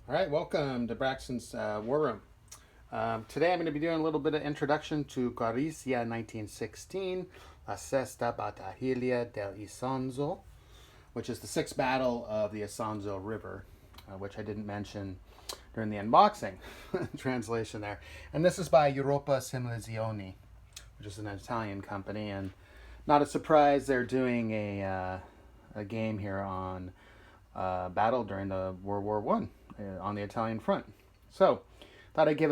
All right, welcome to Braxton's War Room. Today I'm going to be doing a little bit of introduction to Gorizia 1916, La Sesta Battaglia del Isonzo, which is the sixth battle of the Isonzo River, which I didn't mention during the unboxing translation there. And this is by Europa Simulazioni, which is an Italian company. And not a surprise, they're doing a game here on battle during the World War One on the Italian front. So, thought I'd get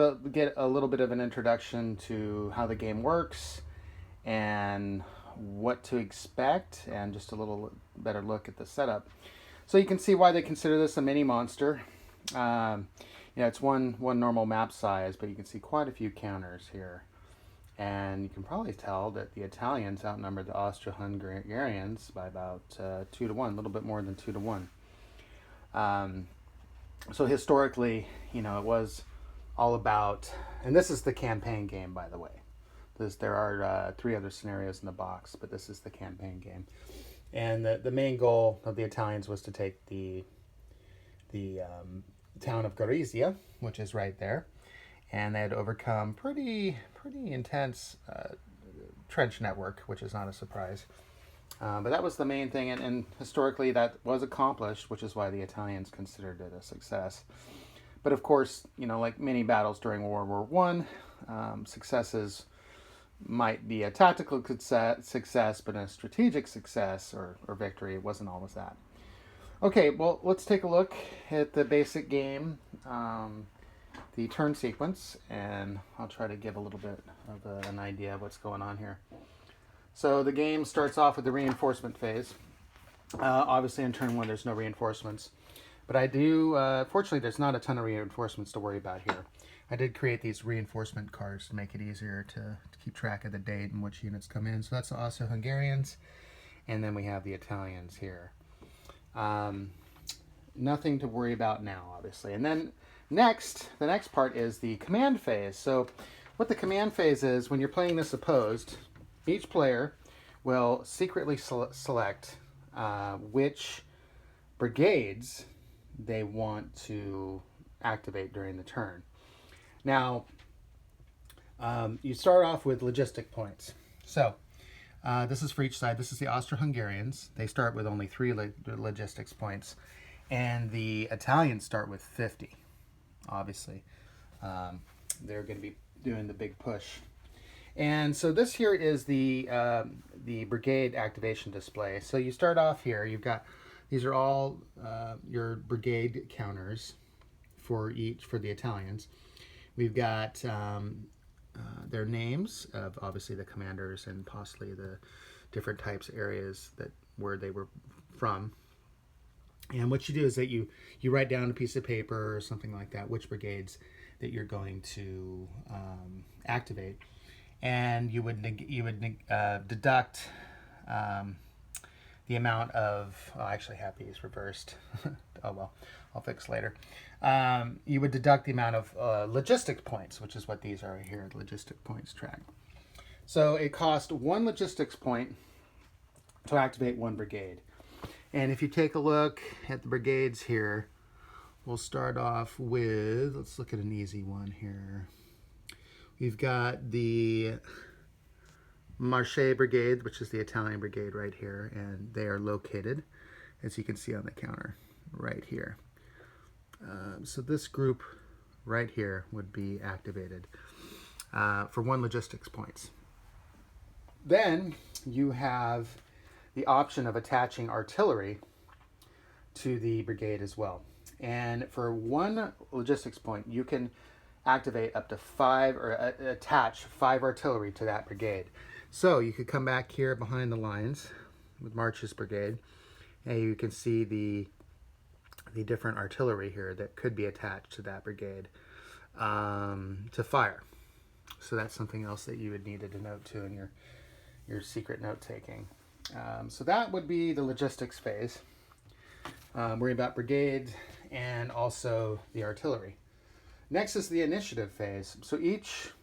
a little bit of an introduction to how the game works and what to expect, and just a little better look at the setup. So you can see why they consider this a mini monster. It's one normal map size, but you can see quite a few counters here. And you can probably tell that the Italians outnumber the Austro-Hungarians by about 2 to 1, a little bit more than 2 to 1. So historically, it was all about, and this is the campaign game, by the way. There are 3 other scenarios in the box, but this is the campaign game. And the main goal of the Italians was to take the town of Gorizia, which is right there, and they had to overcome pretty intense trench network, which is not a surprise. But that was the main thing, and historically that was accomplished, which is why the Italians considered it a success. But of course, like many battles during World War One, successes might be a tactical success, but a strategic success or victory, it wasn't always that. Okay, well, let's take a look at the basic game, the turn sequence, and I'll try to give a little bit of an idea of what's going on here. So the game starts off with the reinforcement phase. Obviously, in turn 1, there's no reinforcements. But I do, fortunately, there's not a ton of reinforcements to worry about here. I did create these reinforcement cards to make it easier to keep track of the date and which units come in. So that's the Austro-Hungarians. And then we have the Italians here. Nothing to worry about now, obviously. And then the next part is the command phase. So what the command phase is, when you're playing this opposed, each player will secretly select which brigades they want to activate during the turn. Now, you start off with logistic points. So, this is for each side. This is the Austro-Hungarians. They start with only 3 logistics points. And the Italians start with 50, obviously. They're going to be doing the big push. And so this here is the brigade activation display. So you start off here. You've got, these are all your brigade counters for the Italians. We've got their names of obviously the commanders and possibly the different types of areas where they were from. And what you do is that you write down a piece of paper or something like that, which brigades that you're going to activate. And you would deduct the amount of, I actually have these reversed. Oh well, I'll fix later. You would deduct the amount of logistic points, which is what these are here, logistic points track. So it cost 1 logistics point to activate 1 brigade. And if you take a look at the brigades here, we'll start off with, let's look at an easy one here. We've got the Marche Brigade, which is the Italian brigade right here, and they are located, as you can see on the counter, right here. So this group right here would be activated for 1 logistics points. Then you have the option of attaching artillery to the brigade as well. And for 1 logistics point, you can activate up to 5 or attach 5 artillery to that brigade. So you could come back here behind the lines with March's brigade, and you can see the different artillery here that could be attached to that brigade to fire. So that's something else that you would need to denote to in your secret note taking. So that would be the logistics phase. Worry about brigades and also the artillery. Next is the initiative phase. So each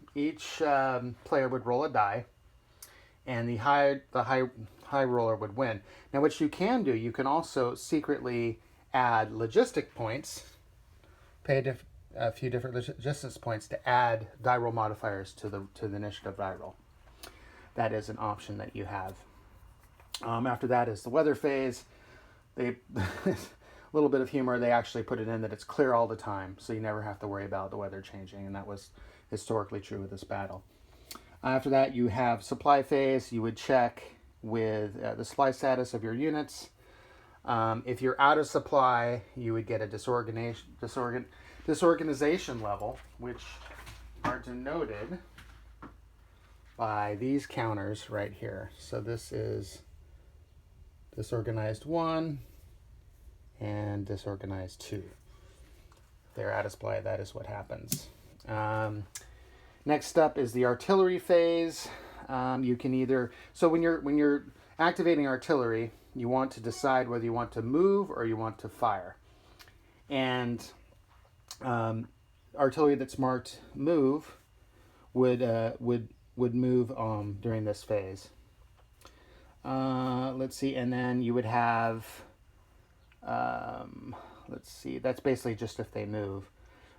player would roll a die, and the high roller would win. Now, what you can do, you can also secretly add logistic points pay a few different logistics points to add die roll modifiers to the initiative die roll. That is an option that you have. After that is the weather phase. They a little bit of humor. They actually put it in that it's clear all the time, so you never have to worry about the weather changing, and that was historically true with this battle. After that, you have supply phase. You would check with the supply status of your units. If you're out of supply, you would get a disorganization level, which are denoted by these counters right here. So this is disorganized 1 and disorganized 2. If they're out of supply, that is what happens. Next up is the artillery phase. You can either, so when you're activating artillery, you want to decide whether you want to move or you want to fire. And artillery that's marked move would move during this phase. Let's see, and then you would have, let's see, that's basically just if they move.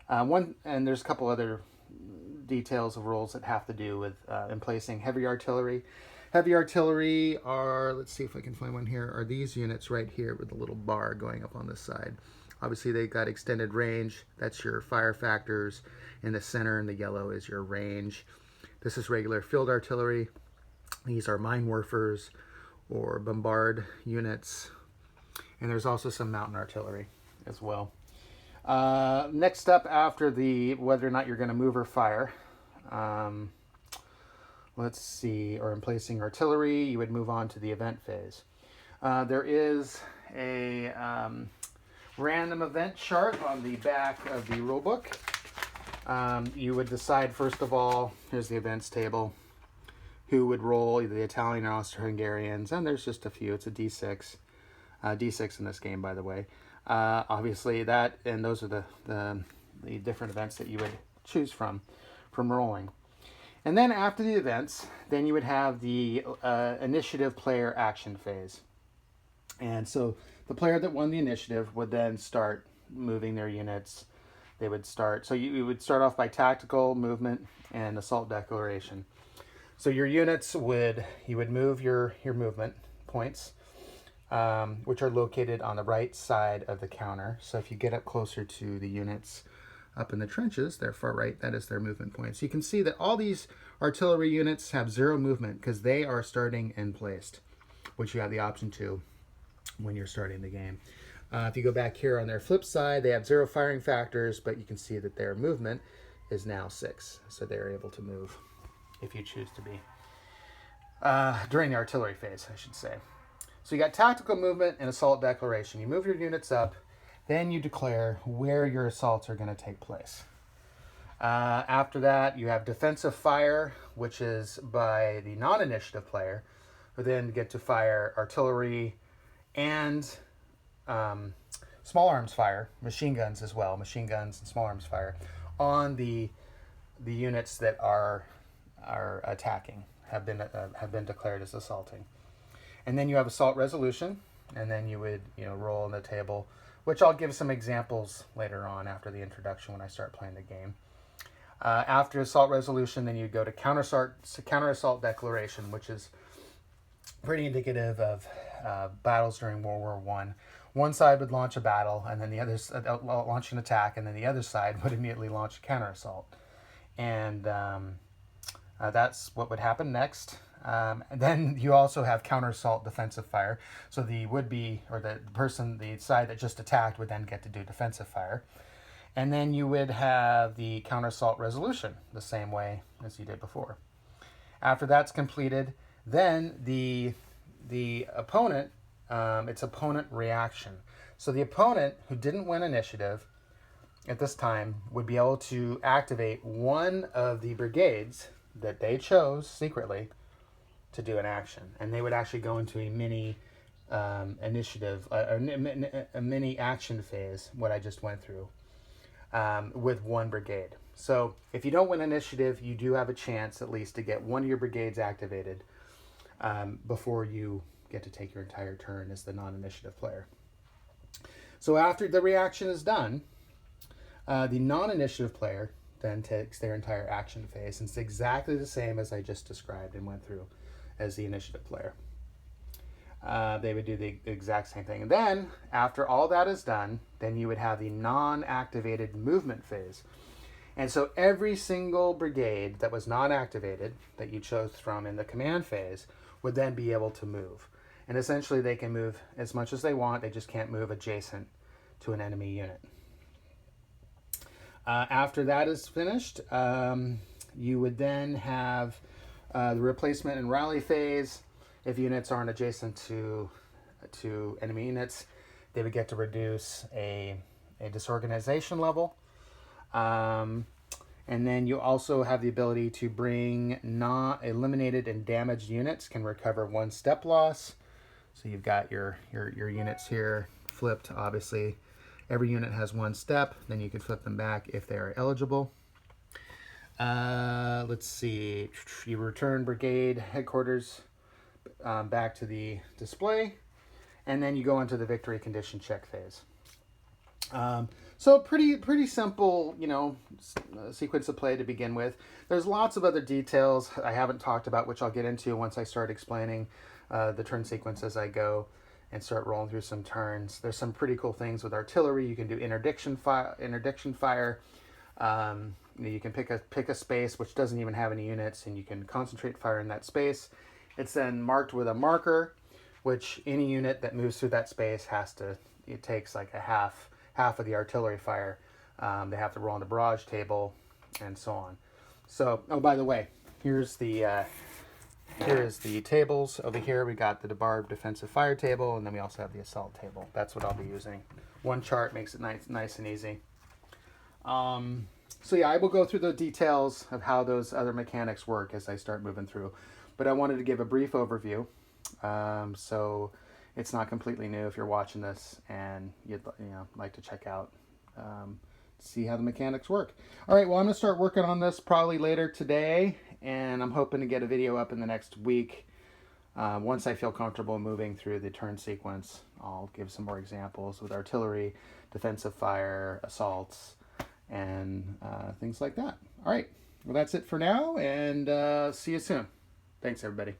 And there's a couple other details of rules that have to do with emplacing heavy artillery. Heavy artillery are, let's see if I can find one here, are these units right here with the little bar going up on this side. Obviously they got extended range. That's your fire factors. In the center in the yellow is your range. This is regular field artillery. These are mine warfers or bombard units. And there's also some mountain artillery as well. Next up after the whether or not you're going to move or fire, let's see, or in placing artillery, you would move on to the event phase. There is a random event chart on the back of the rulebook. You would decide, first of all, here's the events table, who would roll, either the Italian or Austro-Hungarians, and there's just a few. It's a D6. D6 in this game, by the way. Obviously that, and those are the different events that you would choose from rolling. And then after the events, then you would have the initiative player action phase. And so the player that won the initiative would then start moving their units. They would start, so you would start off by tactical movement and assault declaration. So your units you would move your movement points, which are located on the right side of the counter. So if you get up closer to the units up in the trenches, they're far right, that is their movement points. You can see that all these artillery units have 0 movement because they are starting and placed, which you have the option to when you're starting the game. If you go back here on their flip side, they have 0 firing factors, but you can see that their movement is now 6. So they're able to move if you choose to be. During the artillery phase, I should say. So you got tactical movement and assault declaration. You move your units up, then you declare where your assaults are going to take place. After that, you have defensive fire, which is by the non-initiative player, who then get to fire artillery and small arms fire, machine guns as well, machine guns and small arms fire, on the units that are attacking, have been declared as assaulting. And then you have assault resolution, and then you would roll on the table, which I'll give some examples later on after the introduction when I start playing the game. After assault resolution, then you go to counter assault declaration, which is pretty indicative of battles during World War I. One side would launch a battle, and then the other launch an attack, and then the other side would immediately launch a counter assault, and that's what would happen next. And then you also have counter assault defensive fire. So the would-be, or the side that just attacked would then get to do defensive fire. And then you would have the counter assault resolution the same way as you did before. After that's completed, then the opponent, it's opponent reaction. So the opponent who didn't win initiative at this time would be able to activate one of the brigades that they chose secretly to do an action, and they would actually go into a mini initiative, a mini action phase, what I just went through, with one brigade. So if you don't win initiative, you do have a chance at least to get one of your brigades activated before you get to take your entire turn as the non-initiative player. So after the reaction is done, The non-initiative player then takes their entire action phase, and it's exactly the same as I just described and went through as the initiative player. They would do the exact same thing. And then, after all that is done, then you would have the non-activated movement phase. And so every single brigade that was not activated, that you chose from in the command phase, would then be able to move. And essentially they can move as much as they want, they just can't move adjacent to an enemy unit. After that is finished, you would then have the replacement and rally phase. If units aren't adjacent to enemy units, they would get to reduce a disorganization level. And then you also have the ability to bring not eliminated and damaged units can recover 1 step loss. So you've got your units here flipped. Obviously, every unit has 1 step. Then you can flip them back if they are eligible. Let's see. You return brigade headquarters back to the display, and then you go into the victory condition check phase. So pretty simple, sequence of play to begin with. There's lots of other details I haven't talked about, which I'll get into once I start explaining the turn sequence as I go and start rolling through some turns. There's some pretty cool things with artillery. You can do interdiction fire. You can pick a space which doesn't even have any units, and you can concentrate fire in that space. It's then marked with a marker, which any unit that moves through that space it takes like a half of the artillery fire. They have to roll on the barrage table, and so on. So, oh, by the way, here's the tables. Over here we got the debarred defensive fire table, and then we also have the assault table. That's what I'll be using. One chart makes it nice and easy. So yeah, I will go through the details of how those other mechanics work as I start moving through. But I wanted to give a brief overview, so it's not completely new if you're watching this and you'd like to check out, see how the mechanics work. All right, well, I'm going to start working on this probably later today, and I'm hoping to get a video up in the next week. Once I feel comfortable moving through the turn sequence, I'll give some more examples with artillery, defensive fire, assaults, and things like that. All right, well, that's it for now, and see you soon. Thanks, everybody.